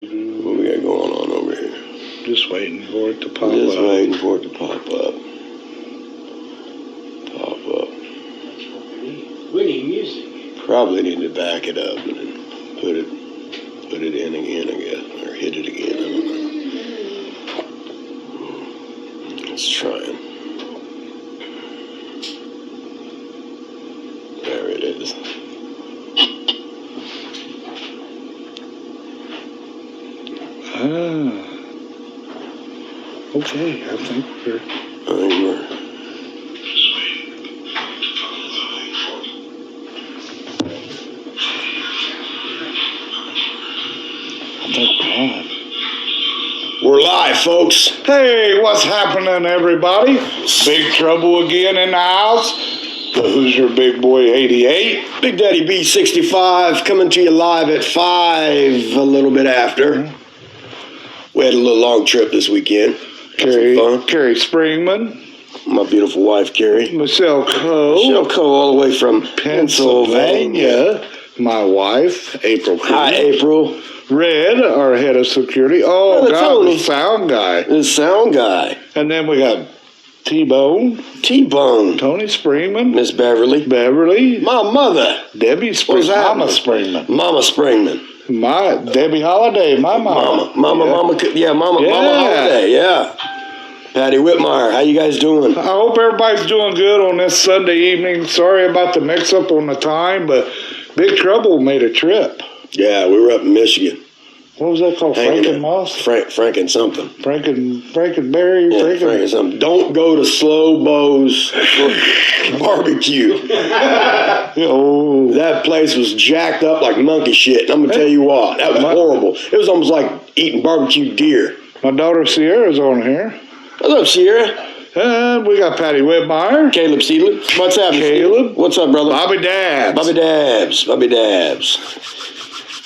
What we got going on over here? Just waiting for it to pop up. Just waiting for it to pop up. Pop up. We need music. Probably need to back it up and then put it in again, I guess, or hit it again. I don't know. Let's try it. There it is. Okay, I think we're. We're live, folks. Hey, what's happening, everybody? Big Trouble again in the house. Who's your big boy, 88? Big Daddy B65 coming to you live at 5, a little bit after. We had a little long trip this weekend. Carrie Springman. My beautiful wife, Carrie. Michelle Coe. Michelle Coe, all the way from Pennsylvania. My wife, April Coe. Hi, April. Red, our head of security. Oh, God, Tony. the sound guy. The sound guy. And then we got T-Bone. T-Bone. Tony Springman. Miss Beverly. My mother. Debbie Springman. Mama Springman. Mama Springman. My Debbie Holiday, my mama. Mama Holiday, yeah. Patty Whitmire, how you guys doing? I hope everybody's doing good on this Sunday evening. Sorry about the mix-up on the time, but Big Trouble made a trip. Yeah, we were up in Michigan. What was that called? Frankenmuth? Franken something. Frankenberry? Yeah, Franken something. Don't go to Slow Bo's barbecue. Oh. That place was jacked up like monkey shit. And I'm going to tell you what, that was horrible. It was almost like eating barbecue deer. My daughter Sierra's on here. What's up, Sierra? And we got Patty Whitmire. Caleb Seeley. What's happening? Caleb. What's up, brother? Bobby Dabs. Bobby Dabs.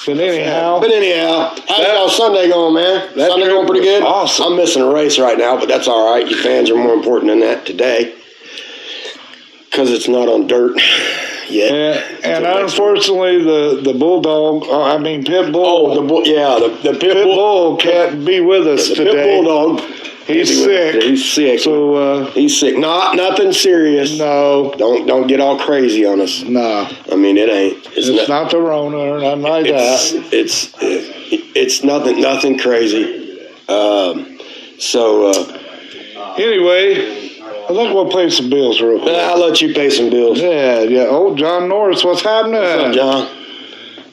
But anyhow, how's y'all Sunday going, man? Sunday going pretty good? Awesome. I'm missing a race right now, but that's all right. You fans are more important than that today. Because it's not on dirt yet. And unfortunately, the bulldog, pit bull. Oh, the pit bull can't be with us today. The pit bulldog. He's sick. He's sick. So he's sick. Nothing serious. No. Don't get all crazy on us. No. I mean, it ain't. It's not the Rona or nothing like that. It's nothing crazy. Anyway, I think we'll pay some bills real quick. I'll let you pay some bills. Yeah. Oh, John Norris, what's happening? What's up, John?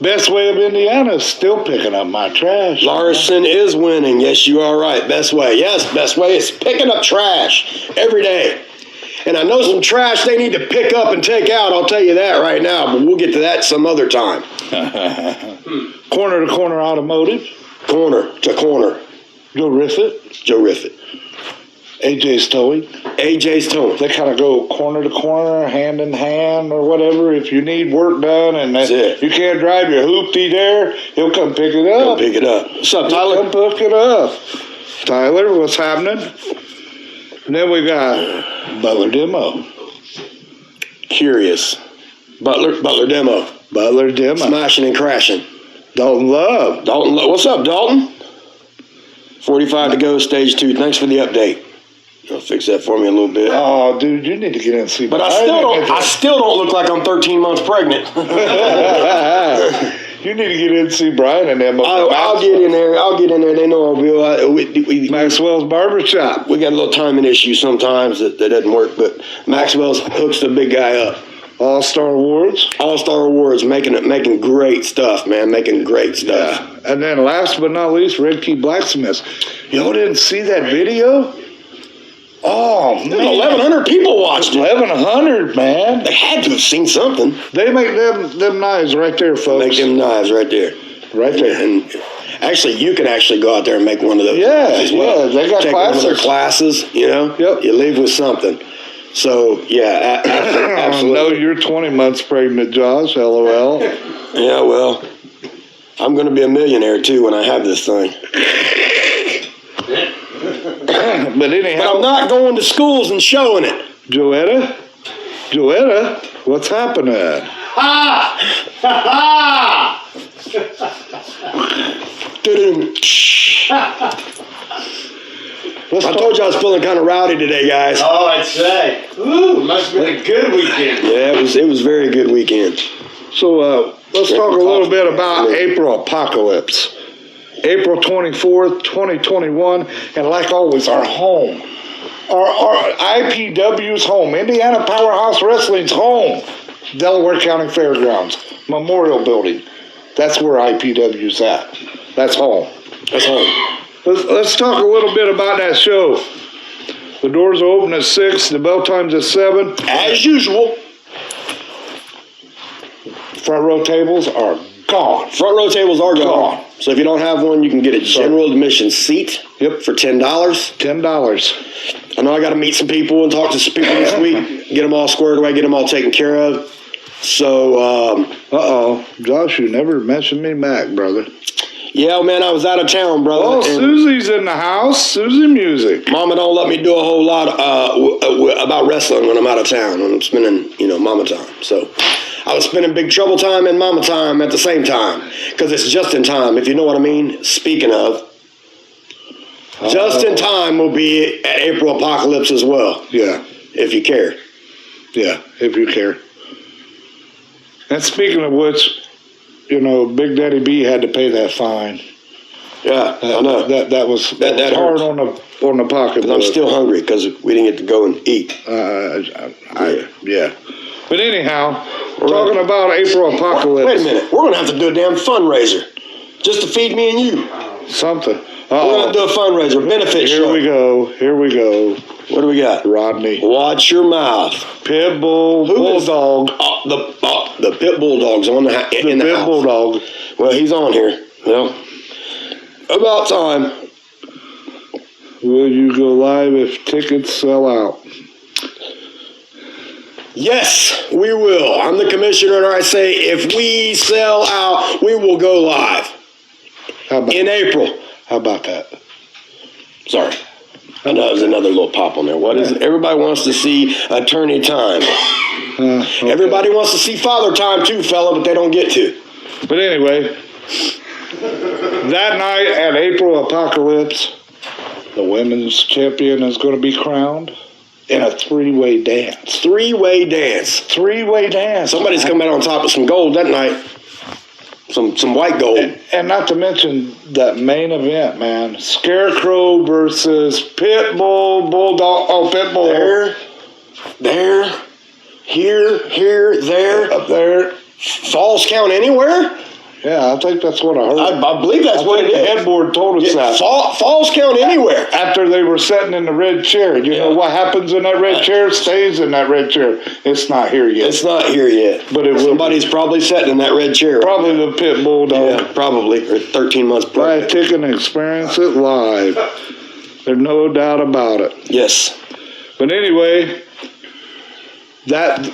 Best Way of Indiana is still picking up my trash. Larson is winning. Yes, you are right. Best Way. Yes, Best Way is picking up trash every day. And I know some trash they need to pick up and take out. I'll tell you that right now, but we'll get to that some other time. Corner to Corner Automotive. Corner to Corner. Joe Riffett. AJ's Towing. They kind of go corner to corner, hand in hand, or whatever. If you need work done and you can't drive your hoopty there, he'll come pick it up. What's up, Tyler? Come pick it up. Tyler, what's happening? And then we got Butler Demo. Curious. Butler Demo. Smashing and crashing. Dalton Love. What's up, Dalton? 45 to go, stage 2. Thanks for the update. You'll fix that for me a little bit. Oh, dude, you need to get in and see. But I still don't look like I'm 13 months pregnant. You need to get in and see Brian and them. I'll get in there. They know I will. Maxwell's Barbershop. We got a little timing issue sometimes that doesn't work, but Maxwell's hooks the big guy up. All-Star Awards, making great stuff, man. Making great stuff. Yeah. And then last but not least, Red Key Blacksmiths. Y'all didn't see that video? Oh, man. 1,100 people watched it. 1,100, man. They had to have seen something. They make them knives right there, folks. Make them knives right there. And actually, you can actually go out there and make one of those. Yeah, as well. They got Take classes. one of their classes, you know. Yep. You leave with something. So, yeah, absolutely. No, you're 20 months pregnant, Josh, LOL. Yeah, well, I'm going to be a millionaire, too, when I have this thing. But anyhow. But I'm not going to schools and showing it. Joetta, what's happening? I told you I was feeling kind of rowdy today, guys. Oh, I'd say. Ooh, must have been a good weekend. Yeah, it was a very good weekend. So let's talk a little bit about April Apocalypse. April 24th, 2021, and like always, our home. Our I.P.W's home, Indiana Powerhouse Wrestling's home, Delaware County Fairgrounds, Memorial Building. That's where I.P.W's at. That's home. That's home. Let's talk a little bit about that show. The doors open at 6, the bell time's at 7. As usual. Front row tables are gone. Front row tables are gone. So if you don't have one, you can get a general admission seat. Yep. For $10. $10. I know I got to meet some people and talk to some people this week. Get them all squared away. Get them all taken care of. So, Josh, you never mentioned me, Mac, brother. yeah, man, I was out of town, brother. Oh, Susie's in the house. Susie Music. Mama don't let me do a whole lot about wrestling when I'm out of town. When I'm spending, mama time. So I was spending big trouble time and mama time at the same time. Because it's just in time, if you know what I mean. Speaking of, just in time will be at April Apocalypse as well. Yeah. If you care. Yeah, if you care. And speaking of which, Big Daddy B had to pay that fine. Yeah, I know. That was That hard hurts. on the pocket. I'm still hungry because we didn't get to go and eat. Yeah. But anyhow, talking about April Apocalypse. Wait a minute. We're going to have to do a damn fundraiser just to feed me and you. Something. We're going to do a fundraiser, benefit show. Here we go. What do we got? Rodney. Watch your mouth. Pitbull, Bulldog. The pit bulldog's in the house. Pit Bulldog. Well, he's on here. Well, about time. Will you go live if tickets sell out? Yes, we will. I'm the commissioner, and I say if we sell out, we will go live in April. How about that? Sorry. I know there's another little pop on there. What is it? Everybody wants to see attorney time. Okay. Everybody wants to see father time too, fella, but they don't get to. But anyway, that night at April Apocalypse, the women's champion is going to be crowned in a three-way dance. Three-way dance. Three-way dance. Somebody's coming out on top of some gold that night. Some white gold. And not to mention that main event, man. Scarecrow versus Pitbull, Bulldog. Oh, Pitbull. There. Here, there. Up there. Falls count anywhere? Yeah, I think that's what I heard. I believe that's what it the is. headboard told us that. Falls count anywhere. After they were sitting in the red chair. You know what happens in that red chair? Stays in that red chair. It's not here yet. It's not here yet. But somebody's probably sitting in that red chair. Probably the pit bulldog. Yeah, probably. Or 13 months Buy pregnant. a ticket and experience it live. There's no doubt about it. Yes. But anyway, that's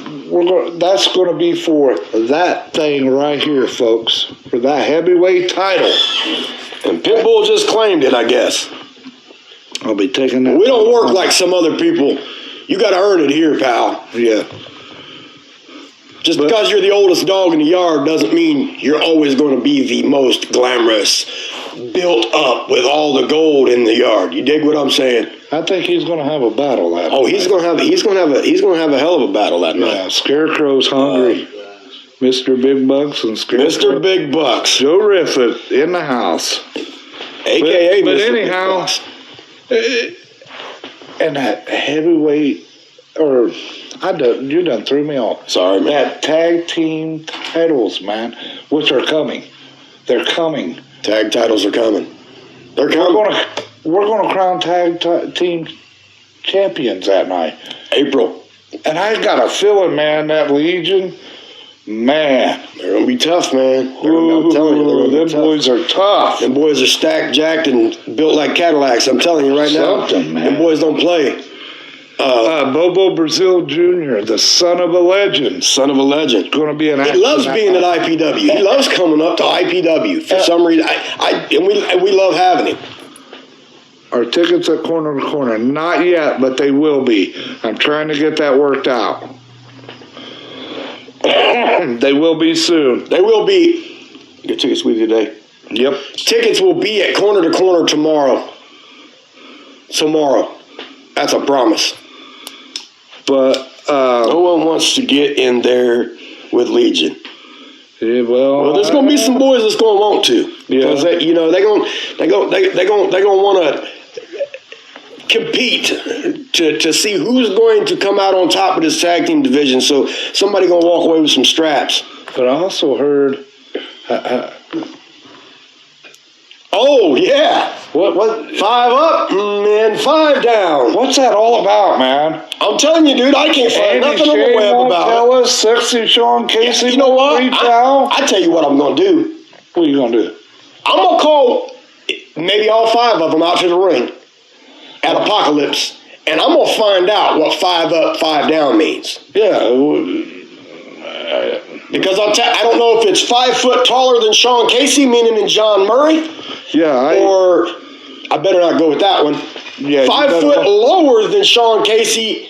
going to be for that thing right here, folks. For that heavyweight title. And Pitbull just claimed it, I guess. I'll be taking that. We don't work like some other people. You got to earn it here, pal. Yeah. Just because you're the oldest dog in the yard doesn't mean you're always going to be the most glamorous, built up with all the gold in the yard. You dig what I'm saying? I think he's going to have a battle that night. He's going to have a hell of a battle that night. Yeah, Scarecrow's hungry. Mr. Big Bucks and Scarecrow. Mr. Big Bucks. Joe Riffett in the house. AKA but Mr. anyhow, Big Bucks. And that heavyweight, you done threw me off. Sorry, man. That tag team titles, man, which are coming. They're coming. Tag titles are coming. They're coming. We're going to crown tag team champions that night. April. And I got a feeling, man, that Legion, man. They're going to be tough, man. I'm telling you, them boys are tough. Them boys are stacked, jacked, and built like Cadillacs. I'm telling you right now. Man. Them boys don't play. Bobo Brazil Jr., the son of a legend. Son of a legend. Going to be an actor. He loves being at I.P.W. He loves coming up to I.P.W. For some reason. And we love having him. Our tickets at corner to corner. Not yet, but they will be. I'm trying to get that worked out. They will be soon. They will be. Get tickets with you today. Yep. Tickets will be at Corner to Corner tomorrow. That's a promise. But No one wants to get in there with Legion. yeah, well, There's going to be some boys that's going to want to, because Yeah. they're going to want to compete to see who's going to come out on top of this tag team division. So somebody going to walk away with some straps. But I also heard. Oh yeah, What? 5 up and 5 down. What's that all about, man? I'm telling you, dude, I can't find Andy nothing on the Shane web won't about tell us. Sexy Sean Casey. it. You know what? Reach out. I tell you what I'm going to do. What are you gonna do? I'm going to call maybe all 5 of them out to the ring at Apocalypse, and I'm going to find out what 5 up, 5 down means. Yeah. Because I don't know if it's 5 foot taller than Sean Casey, meaning in John Murray, Yeah. or I better not go with that one. Yeah, 5 foot lower than Sean Casey,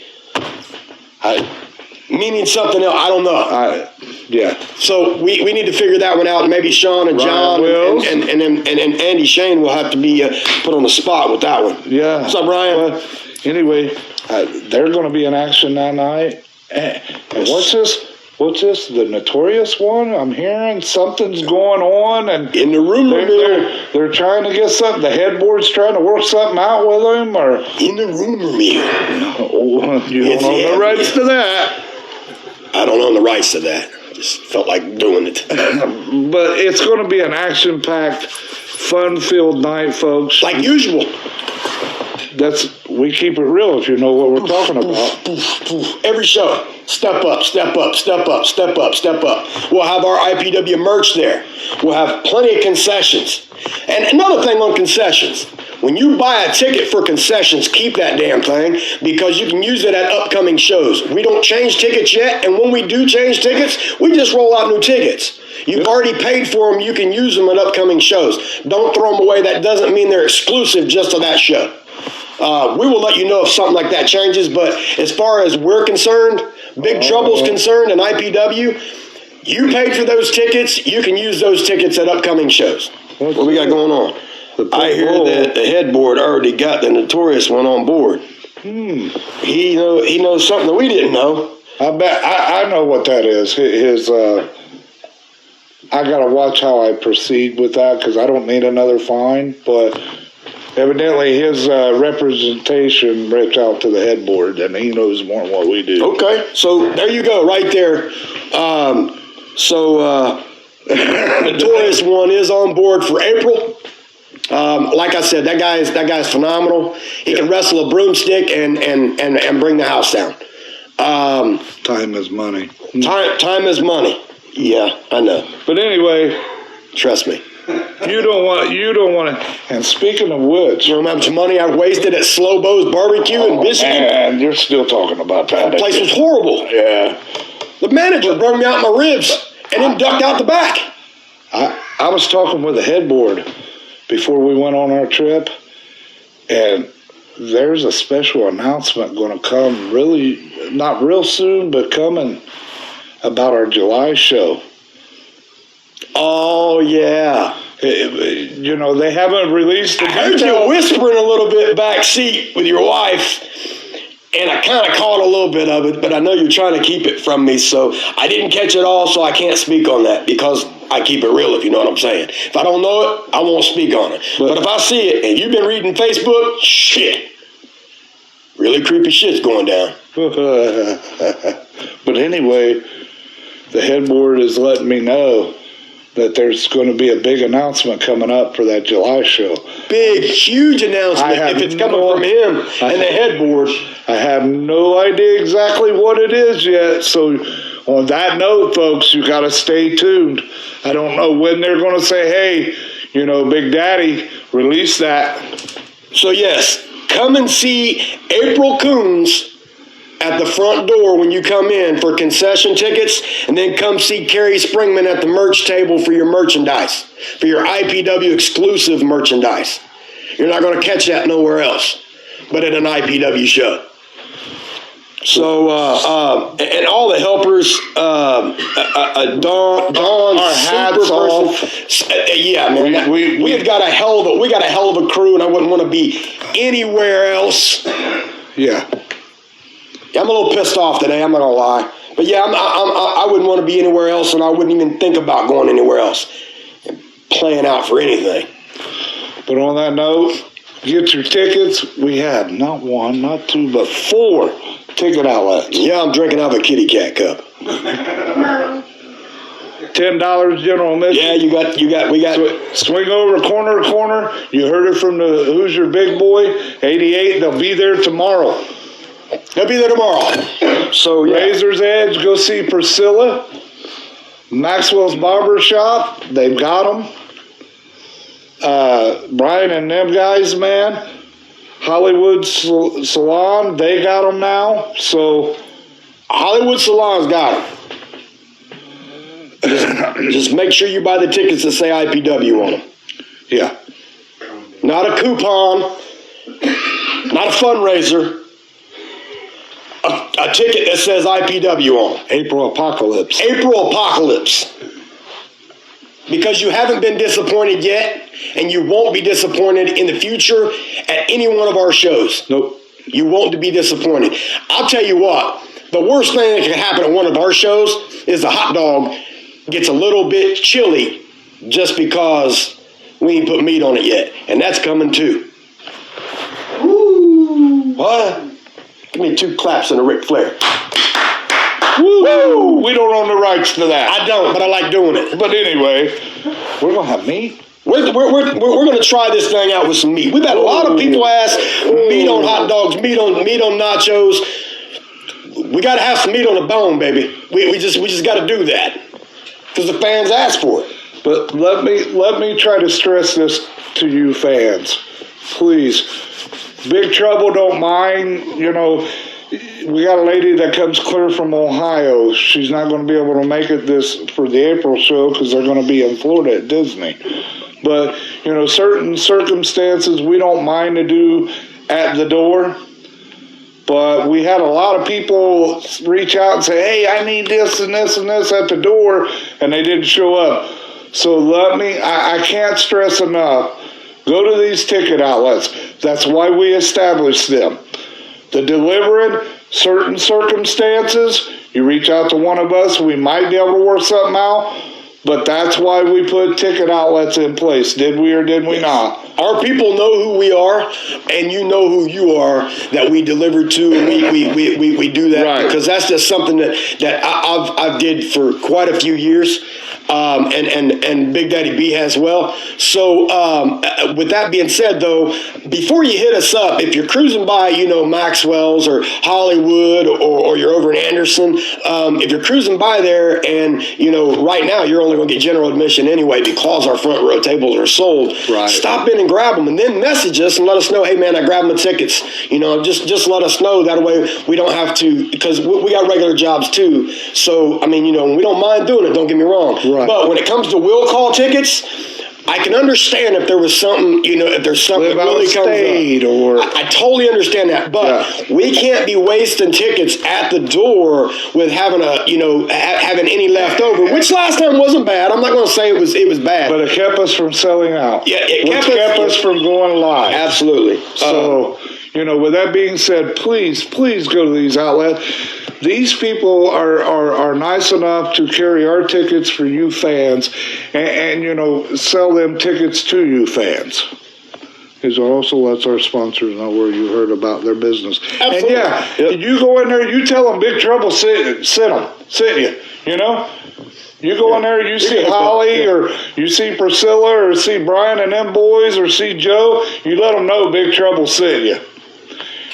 meaning something else. I don't know. Yeah. So we need to figure that one out. Maybe Sean and Ryan John Wills. and Andy Shane will have to be put on the spot with that one. Yeah. What's up, Ryan? Well, anyway, they're going to be in action that night. And what's this? The Notorious one? I'm hearing something's going on, and In the rumor mill. they're trying to get something. The headboard's trying to work something out with him, or In the rumor mill. you don't know the rights to that. I don't own the rights to that. Just felt like doing it. But it's going to be an action-packed, fun-filled night, folks. Like usual. We keep it real if you know what we're talking about. Every show. Step up, step up, step up, step up, step up. We'll have our I.P.W. merch there. We'll have plenty of concessions. And another thing on concessions. When you buy a ticket for concessions, keep that damn thing, because you can use it at upcoming shows. We don't change tickets yet, and when we do change tickets, we just roll out new tickets. You've already paid for them. You can use them at upcoming shows. Don't throw them away. That doesn't mean they're exclusive just to that show. We will let you know if something like that changes, but as far as we're concerned, Big Trouble's concerned, and I.P.W., you paid for those tickets. You can use those tickets at upcoming shows. What we got going on? I hear that the headboard already got the Notorious one on board. He knows something that we didn't know. I bet I know what that is. His I gotta watch how I proceed with that, because I don't need another fine. But evidently, his representation reached out to the headboard, and he knows more than what we do. Okay, so there you go, right there. Notorious one is on board for April. Like I said, that guy's phenomenal. He can wrestle a broomstick and bring the house down. Time is money. Time is money. Yeah, I know. But anyway, Trust me. you don't want to. And speaking of which, You know how much money I wasted at Slow Bo's Barbecue in Michigan? and you're still talking about that. The place was horrible. Yeah. The manager burned me out my ribs and then ducked out the back. I was talking with the headboard before we went on our trip, and there's a special announcement going to come not real soon, but coming about our July show. Oh, yeah. They haven't released the I heard you details. whispering a little bit backseat with your wife, and I kind of caught a little bit of it, but I know you're trying to keep it from me, so I didn't catch it all, so I can't speak on that, because I keep it real, if you know what I'm saying. If I don't know it, I won't speak on it. But if I see it, and you've been reading Facebook, shit. Really creepy shit's going down. But anyway, the headboard is letting me know that there's going to be a big announcement coming up for that July show. Big, huge announcement if it's coming from him and the headboard. I have no idea exactly what it is yet. So on that note, folks, you got to stay tuned. I don't know when they're going to say, hey, Big Daddy, release that. So yes, come and see April Coons at the front door when you come in for concession tickets, and then come see Carrie Springman at the merch table for your merchandise, for your I.P.W. exclusive merchandise. You're not going to catch that nowhere else but at an I.P.W. show. So, and all the helpers, Dawn, our hats off. Yeah, man. We've got a hell of a crew, and I wouldn't want to be anywhere else. Yeah. I'm a little pissed off today. I'm not gonna lie, but yeah, I wouldn't want to be anywhere else, and I wouldn't even think about going anywhere else and playing out for anything. But on that note, get your tickets. We have not 1, not 2, but 4 ticket outlets. Yeah, I'm drinking out of a kitty cat cup. $10 general admission. Yeah, we got. Swing over corner to corner. You heard it from the Who's Your Big Boy, 88. They'll be there tomorrow. They'll be there tomorrow. So yeah. Razor's Edge, go see Priscilla. Maxwell's Barber Shop, they've got them. Brian and them guys, man. Hollywood Salon, they got them now. So Hollywood Salon's got them. Just make sure you buy the tickets that say I.P.W. on them. Yeah. Not a coupon, not a fundraiser. A ticket that says I.P.W. on it. April Apocalypse. April Apocalypse. Because you haven't been disappointed yet, and you won't be disappointed in the future at any one of our shows. Nope. You won't be disappointed. I'll tell you what, the worst thing that can happen at one of our shows is the hot dog gets a little bit chilly just because we ain't put meat on it yet. And that's coming too. Woo! What? Give me 2 claps and a Ric Flair. Woo! We don't own the rights to that. I don't, but I like doing it. But anyway, we're going to have meat. We're going to try this thing out with some meat. We've had a lot of people ask meat on hot dogs, meat on nachos. We got to have some meat on the bone, baby. We just got to do that because the fans ask for it. But let me try to stress this to you fans, please. Big Trouble don't mind, we got a lady that comes clear from Ohio. She's not going to be able to make it for the April show because they're going to be in Florida at Disney. But, certain circumstances we don't mind to do at the door. But we had a lot of people reach out and say, hey, I need this and this and this at the door, and they didn't show up. So I can't stress enough, go to these ticket outlets. That's why we established them. The delivering, certain circumstances, you reach out to one of us, we might be able to work something out, but that's why we put ticket outlets in place. Did we or did we not? Our people know who we are, and you know who you are that we deliver to, and we do that right. Because that's just something that I've did for quite a few years, and Big Daddy B has well. So with that being said, though, before you hit us up, if you're cruising by, Maxwell's or Hollywood or you're over in Anderson, if you're cruising by there and, right now you're only going to get general admission anyway because our front row tables are sold. Right. Stop in and grab them and then message us and let us know, hey, man, I grabbed my tickets. Just let us know. That way we don't have to, because we got regular jobs too. So, we don't mind doing it, don't get me wrong. Right. But when it comes to will call tickets, I can understand if there was something, if there's something that really comes up. I totally understand that, but we can't be wasting tickets at the door with having having any left over, which last time wasn't bad. I'm not going to say it was bad. But it kept us from selling out. Yeah, it kept us from going live. Absolutely. So, with that being said, please go to these outlets. These people are nice enough to carry our tickets for you fans and sell them tickets to you fans. It also lets our sponsors know where you heard about their business. Absolutely. And you go in there, you tell them Big Trouble sit you, You go in there, you see Holly or you see Priscilla or see Brian and them boys or see Joe, you let them know Big Trouble sent you.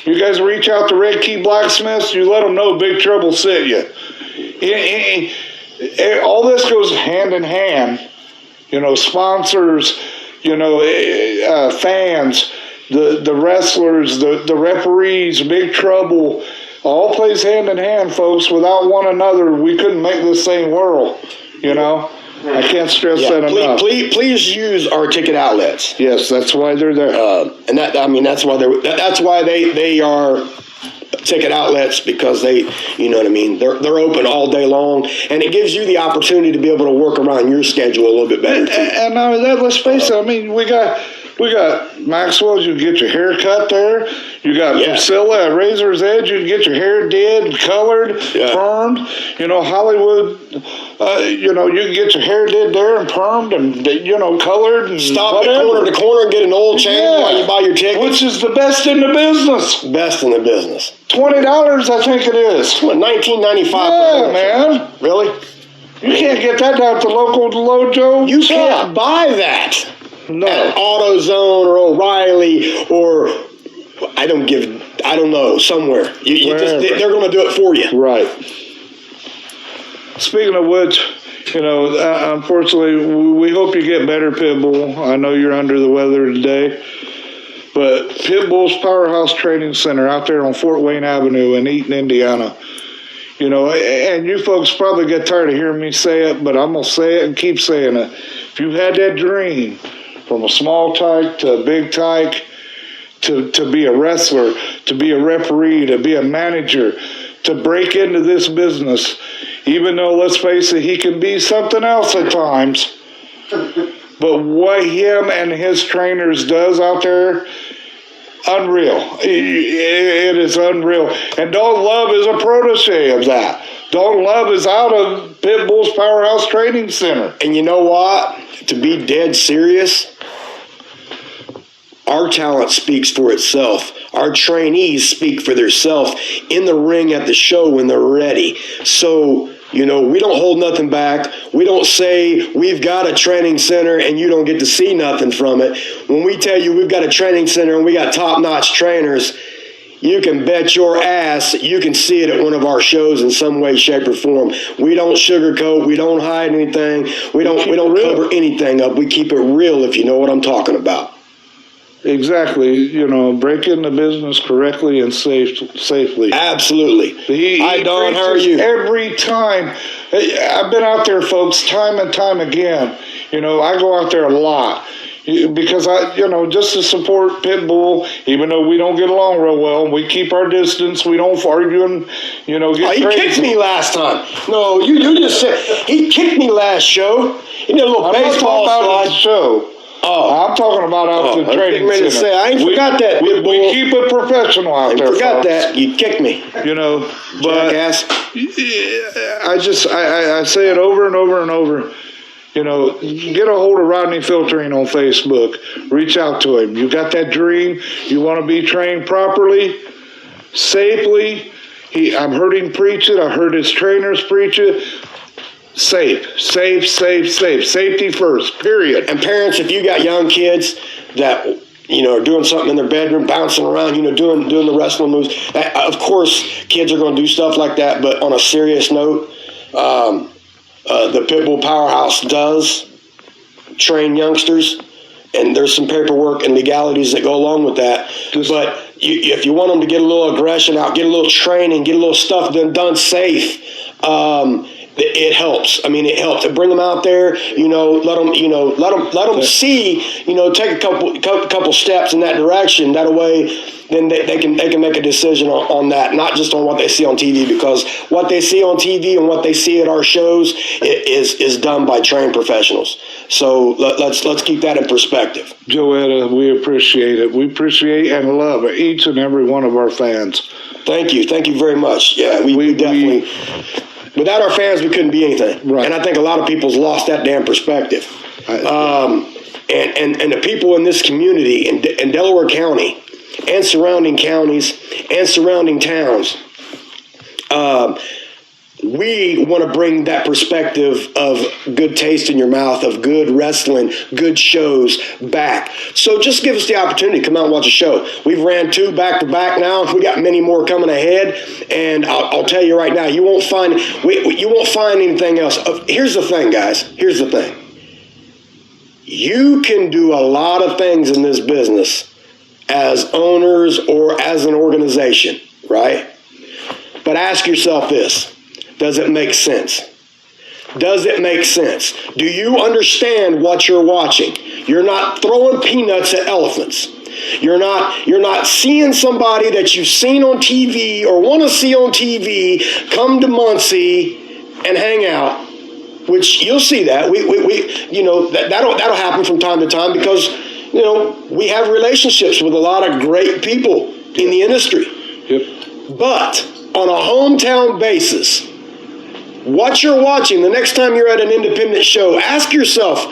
You guys reach out to Red Key Blacksmiths, you let them know Big Trouble sent you. All this goes hand in hand. Sponsors, fans, the wrestlers, the referees, Big Trouble, all plays hand in hand, folks. Without one another, we couldn't make this same world, I can't stress that enough. Please use our ticket outlets. Yes, that's why they're there. And that's why they are ticket outlets because they, you know what I mean, they're open all day long, and it gives you the opportunity to be able to work around your schedule a little bit better too. And now that, let's face it, I mean, we got Maxwell's, you can get your hair cut there. You got Priscilla at Razor's Edge, you can get your hair did, colored, permed. You know, Hollywood, you know, you can get your hair did there and permed and, you know, colored and stop whatever. at corner to corner and get an oil change while you buy your ticket. Which is the best in the business. Best in the business. $20, I think it is. What, $19.95? Yeah, man. Really? You can't get that down at the local Lojo. You can't buy that. No. At AutoZone or O'Reilly or I don't know, somewhere. They're going to do it for you. Right. Speaking of which, you know, unfortunately, we hope you get better, Pitbull. I know you're under the weather today. But Pitbull's Powerhouse Training Center out there on Fort Wayne Avenue in Eaton, Indiana. You know, and you folks probably get tired of hearing me say it, but I'm going to say it and keep saying it. If you had that dream from a small tyke to a big tyke, to be a wrestler, to be a referee, to be a manager, to break into this business, even though, let's face it, he can be something else at times. But what him and his trainers does out there, unreal. It is unreal. And Don Love is a protege of that. Don Love is out of Pitbull's Powerhouse Training Center. And you know what? To be dead serious, our talent speaks for itself. Our trainees speak for themselves in the ring at the show when they're ready. So, you know, we don't hold nothing back. We don't say we've got a training center and you don't get to see nothing from it. When we tell you we've got a training center and we got top-notch trainers, you can bet your ass you can see it at one of our shows in some way, shape, or form. We don't sugarcoat. We don't hide anything. We don't cover anything up. We keep it real, if you know what I'm talking about. Exactly. You know, breaking the business correctly and safely. Absolutely. Hi, Don. How are you? Every time. I've been out there, folks, time and time again. You know, I go out there a lot. Because just to support Pitbull, even though we don't get along real well, we keep our distance. We don't argue and, get he crazy. kicked me last time. No, you just said he kicked me last show. He did a little baseball slide. Show. Oh, I'm talking about out the training center. Say, I ain't forgot that. We keep it professional out there. I forgot that. You kicked me. But jackass. I say it over and over and over. Get a hold of Rodney Filtering on Facebook. Reach out to him. You got that dream. You want to be trained properly, safely. I've heard him preach it. I heard his trainers preach it. Safe. Safety first, period. And parents, if you got young kids that, are doing something in their bedroom, bouncing around, doing the wrestling moves, of course, kids are going to do stuff like that. But on a serious note, the Pitbull Powerhouse does train youngsters, and there's some paperwork and legalities that go along with that. But if you want them to get a little aggression out, get a little training, get a little stuff done safe, it helps. I mean, it helps. Bring them out there, let them see, take a couple steps in that direction. That way, then they can make a decision on that, not just on what they see on TV, because what they see on TV and what they see at our shows is done by trained professionals. So let's keep that in perspective. Joetta, we appreciate it. We appreciate and love each and every one of our fans. Thank you very much. Yeah, we definitely. Without our fans, we couldn't be anything. Right. And I think a lot of people's lost that damn perspective. And the people in this community, in Delaware County, and surrounding counties, and surrounding towns, we want to bring that perspective of good taste in your mouth, of good wrestling, good shows back. So just give us the opportunity to come out and watch a show. We've ran 2 back-to-back now. We got many more coming ahead. And I'll tell you right now, you won't find anything else. Here's the thing, guys. Here's the thing. You can do a lot of things in this business as owners or as an organization, right? But ask yourself this. Does it make sense? Does it make sense? Do you understand what you're watching? You're not throwing peanuts at elephants. You're not seeing somebody that you've seen on TV or want to see on TV come to Muncie and hang out, which you'll see that. We that'll happen from time to time because, we have relationships with a lot of great people in the industry. Yep. But on a hometown basis, what you're watching, the next time you're at an independent show, ask yourself,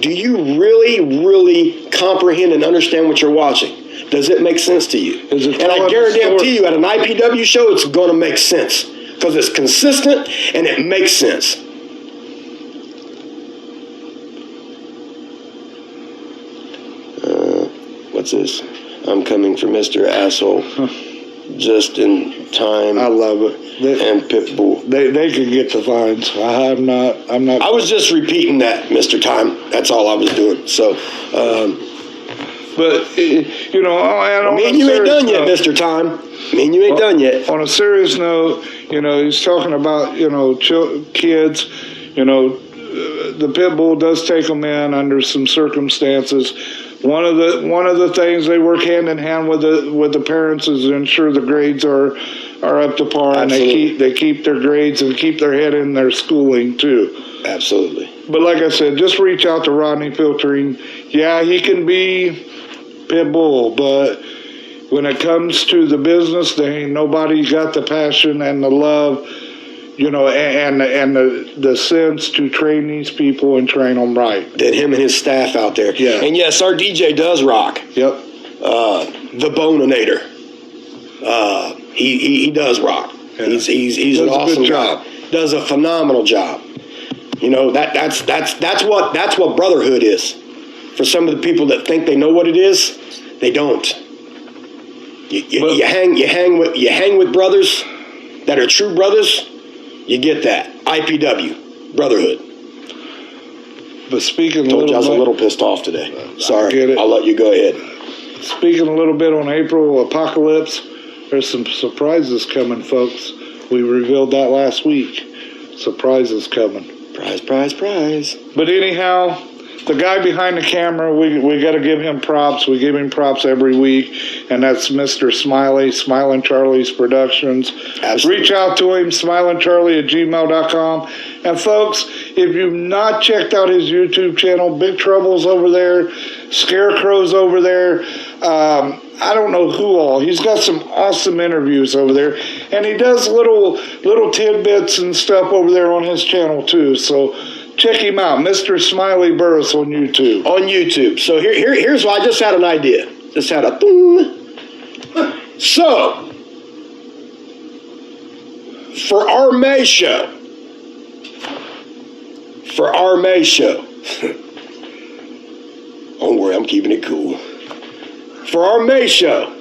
do you really, really comprehend and understand what you're watching? Does it make sense to you? And I guarantee you, at an I.P.W. show, it's going to make sense because it's consistent and it makes sense. What's this? I'm coming for Mr. Asshole. Just in time. I love it. And Pitbull. They can get the fines. I'm not. I was just repeating that, Mr. Time. That's all I was doing. So, but you ain't done yet, Mr. Time. You ain't done yet. On a serious note, he's talking about kids. The Pitbull does take them in under some circumstances. One of the things they work hand in hand with the parents is to ensure the grades are up to par. Absolutely. And they keep their grades and keep their head in their schooling too. Absolutely. But like I said, just reach out to Rodney Filtering. Yeah, he can be Pitbull, but when it comes to the business, there ain't nobody got the passion and the love, and the sense to train these people and train them right. Than him and his staff out there. Yeah. And yes, our DJ does rock. Yep. The Boninator. He does rock. Yeah. He's an awesome job. Does a phenomenal job. That's what brotherhood is. For some of the people that think they know what it is, they don't. You hang with brothers that are true brothers. You get that. I.P.W. Brotherhood. But speaking Told you I was a little pissed off today. Sorry. I'll let you go ahead. Speaking a little bit on April Apocalypse, there's some surprises coming, folks. We revealed that last week. Surprises coming. Prize. But anyhow, the guy behind the camera, we got to give him props. We give him props every week, and that's Mr. Smiley, Smiling Charlie's Productions. Absolutely. Reach out to him, smilingcharlie@gmail.com. And folks, if you've not checked out his YouTube channel, Big Trouble's over there, Scarecrow's over there. I don't know who all. He's got some awesome interviews over there, and he does little tidbits and stuff over there on his channel too. So check him out, Mr. Smiley Burris on YouTube. So here's why I just had an idea. Just had a boom. So for our May show. Don't worry, I'm keeping it cool. For our May show.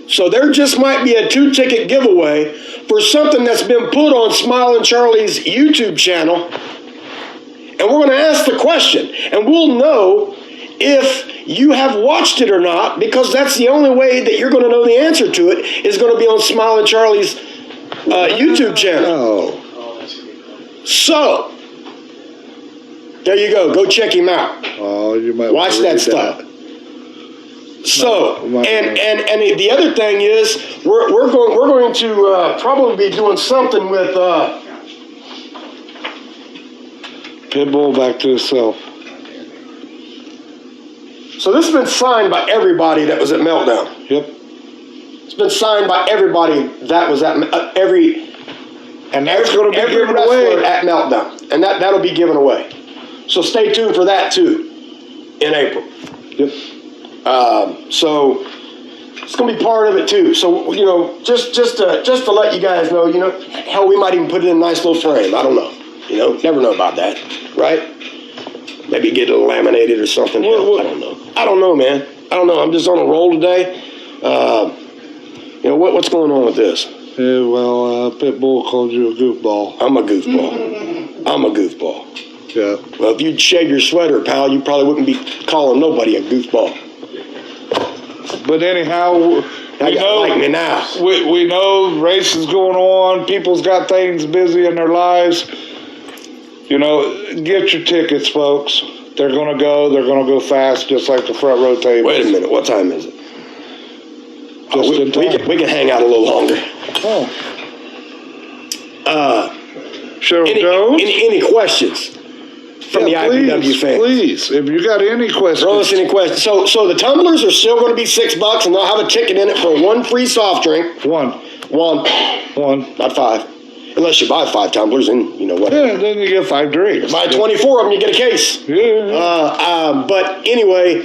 So there just might be a 2-ticket giveaway for something that's been put on Smiling Charlie's YouTube channel. And we're going to ask the question. And we'll know if you have watched it or not, because that's the only way that you're going to know the answer to it is going to be on Smiling Charlie's YouTube channel. So, there you go. Go check him out. Oh, you might watch that stuff. So, and the other thing is, we're going to probably be doing something with Pitbull back to himself. So this has been signed by everybody that was at Meltdown. Yep. It's been signed by everybody that was at and that's going to be given away at Meltdown, and that'll be given away. So stay tuned for that too in April. Yep. So it's going to be part of it too. So just to let you guys know, hell, we might even put it in a nice little frame. I don't know. Never know about that, right? Maybe get it laminated or something. I don't know. I don't know, man. I don't know. I'm just on a roll today. What's going on with this? Yeah, well, Pitbull called you a goofball. I'm a goofball. Yeah. Well, if you'd shave your sweater, pal, you probably wouldn't be calling nobody a goofball. But anyhow, we know race is going on. People's got things busy in their lives. Get your tickets, folks. They're going to go fast, just like the front row tables. Wait a minute. What time is it? Just in time. We can hang out a little longer. Oh. Cheryl Jones? Any questions from the please, I.P.W. fans? Please, if you got any questions. Throw us any questions. So the tumblers are still going to be $6, and they'll have a ticket in it for one free soft drink. One. Not 5. Unless you buy 5 tumblers, and you know what? Yeah, then you get 5 drinks. Buy 24 of them, you get a case. Yeah. But anyway,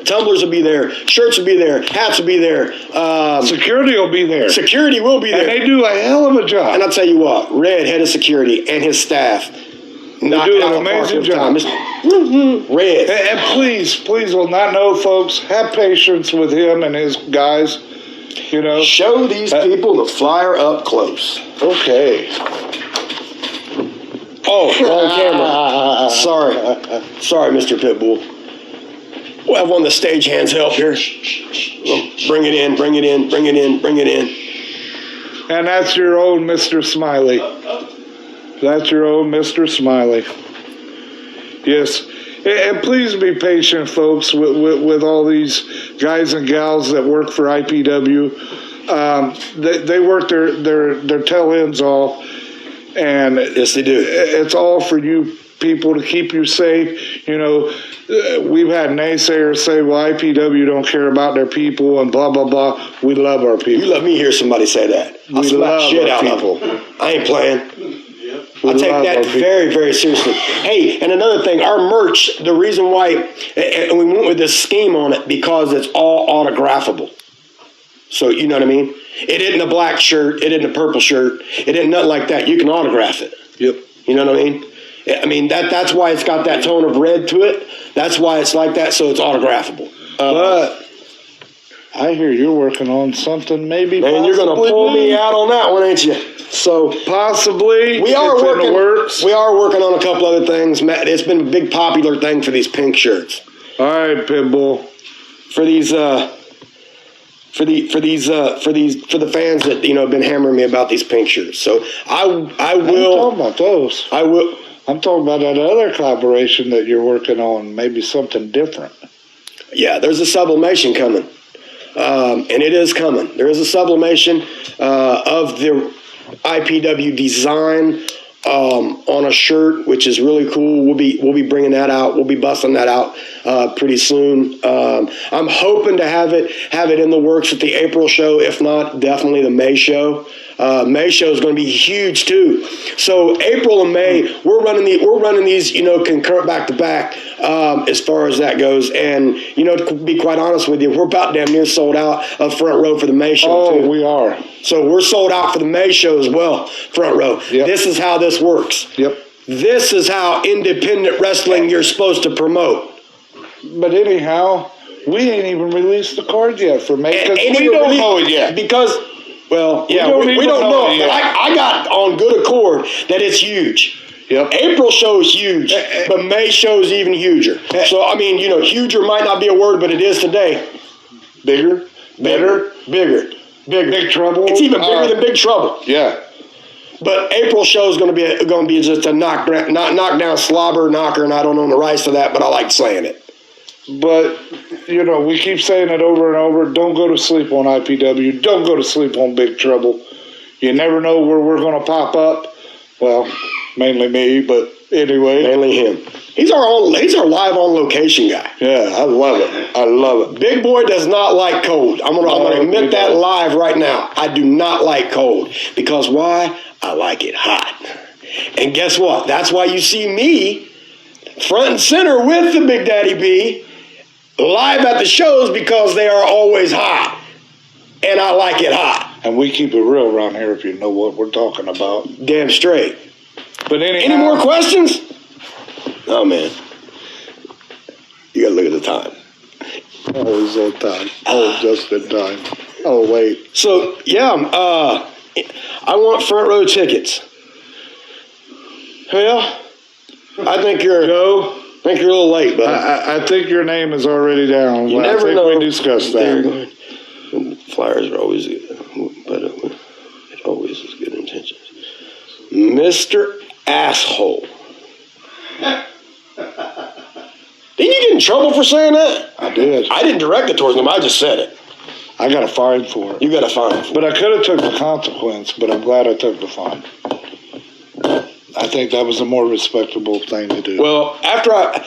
tumblers will be there, shirts will be there, hats will be there. Security will be there. Security will be there. And they do a hell of a job. And I'll tell you what, Red, head of security, and his staff, they do an amazing job. Red. And please on that note, folks, have patience with him and his guys. You know, show these people the flyer up close. Okay. Oh, wrong camera. Sorry, Mr. Pitbull. We'll have one of the stagehands help here. Bring it in. And that's your own Mr. Smiley. That's your own Mr. Smiley. Yes. And please be patient, folks, with all these guys and gals that work for I.P.W. They work their tail ends off, and yes, they do. It's all for you people to keep you safe. You know, we've had naysayers say, "Well, I.P.W. don't care about their people," and blah blah blah. We love our people. You let me hear somebody say that. I'll slap shit out of them. I ain't playing. I take that very, very seriously. Hey, and another thing, our merch, the reason why, and we went with this scheme on it, because it's all autographable. So, you know what I mean? It isn't a black shirt. It isn't a purple shirt. It isn't nothing like that. You can autograph it. Yep. You know what I mean? I mean, that's why it's got that tone of red to it. That's why it's like that, so it's autographable. But I hear you're working on something maybe. And you're going to pull me out on that one, ain't you? So possibly we are working. In the works. We are working on a couple other things. It's been a big popular thing for these pink shirts. All right, Pitbull. For these for the fans that have been hammering me about these pink shirts. So I will. I'm talking about those. I will. I'm talking about that other collaboration that you're working on. Maybe something different. Yeah, there's a sublimation coming, and it is coming. There is a sublimation of the I.P.W. design on a shirt, which is really cool. We'll be bringing that out. We'll be busting that out pretty soon. I'm hoping to have it in the works at the April show. If not, definitely the May show. May show is going to be huge too. So April and May, we're running these concurrent back to back as far as that goes. And to be quite honest with you, we're about damn near sold out of front row for the May show too. We are. So we're sold out for the May show as well, front row. Yep. This is how this works. Yep. This is how independent wrestling you're supposed to promote. But anyhow, we ain't even released the card yet for May because we don't know it yet. Because, well, yeah, we don't know it. But I got on good accord that it's huge. Yep. April show is huge, but May show is even huger. So, I mean, huger might not be a word, but it is today. Bigger. Bigger. Big Trouble. It's even bigger than Big Trouble. Yeah. But April show is going to be just a knock down slobber knocker, and I don't own the rights to that, but I like saying it. But we keep saying it over and over. Don't go to sleep on I.P.W. Don't go to sleep on Big Trouble. You never know where we're going to pop up. Well, mainly me, but anyway, mainly him. He's our live on location guy. Yeah, I love it. Big boy does not like cold. I'm gonna admit that live right now. I do not like cold because why? I like it hot. And guess what? That's why you see me front and center with the Big Daddy B live at the shows, because they are always hot, and I like it hot. And we keep it real around here, if you know what we're talking about. Damn straight. But anyhow, any more questions? Oh man, you gotta look at the time. Always on time. Oh, just in time. Oh wait. So yeah, I want front row tickets. Well, I think you're a little late, but I think your name is already down. You never know. We discussed that. Flyers are always good, but it always is good intentions. Mr. Asshole. Didn't you get in trouble for saying that? I did. I didn't direct it towards him. I just said it. I got a fine for it. You got a fine. But I could have took the consequence, but I'm glad I took the fine. I think that was a more respectable thing to do. Well, after I've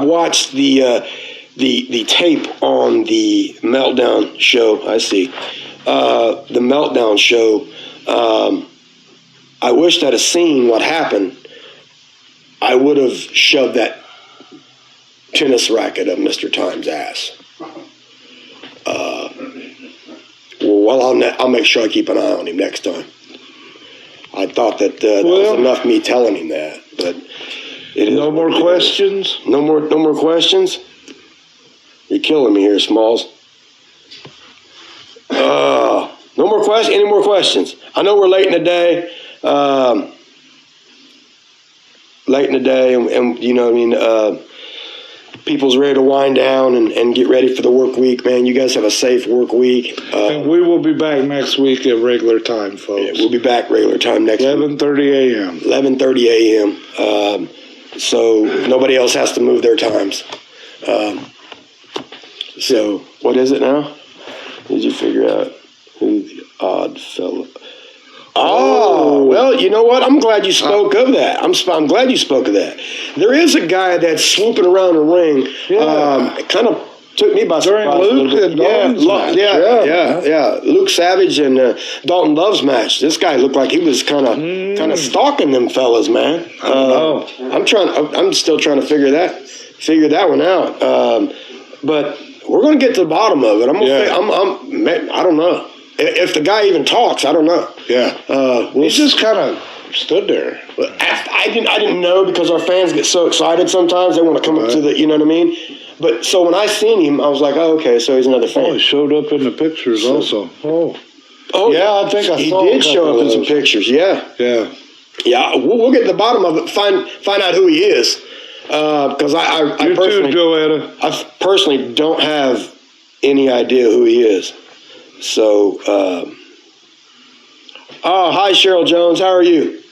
watched the tape on the Meltdown show, I see the Meltdown show. I wished I'd have seen what happened. I would have shoved that tennis racket up Mr. Time's ass. I'll make sure I keep an eye on him next time. I thought that that was enough me telling him that, but no more questions. No more questions. You're killing me here, Smalls. No more questions. Any more questions? I know we're late in the day. And you know, what I mean, people's ready to wind down and get ready for the work week, man. You guys have a safe work week. And we will be back next week at regular time, folks. Yeah, we'll be back regular time next 11:30 a.m. 11:30 a.m. So nobody else has to move their times. So what is it now? Did you figure out who the odd fellow? Oh, well, you know what? I'm glad you spoke of that. I'm glad you spoke of that. There is a guy that's swooping around the ring. Yeah. It kind of took me by During surprise. Luke and Dalton's match. Yeah. Luke Savage and Dalton Love's match. This guy looked like he was kind of stalking them fellas, man. I'm still trying to figure that one out. But we're going to get to the bottom of it. I don't know. If the guy even talks, I don't know. Yeah. He just kind of stood there. I didn't know because our fans get so excited sometimes. They want to come up to the, you know what I mean? But so when I seen him, I was like, oh, okay, so he's another fan. Oh, he showed up in the pictures also. Oh, yeah, I think I saw he did show up in some pictures, yeah. Yeah, we'll get to the bottom of it, find out who he is. Because I personally, too, Joetta. I personally don't have any idea who he is. So, hi, Cheryl Jones. How are you?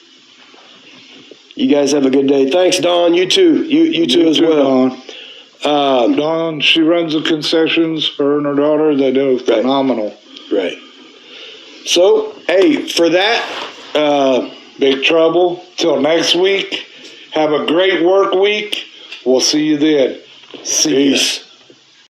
You guys have a good day. Thanks, Dawn. You too. You too as well. Dawn. Dawn, she runs the concessions. Her and her daughter, they do phenomenal. Right. So, hey, for that, Big Trouble. Till next week. Have a great work week. We'll see you then. Peace.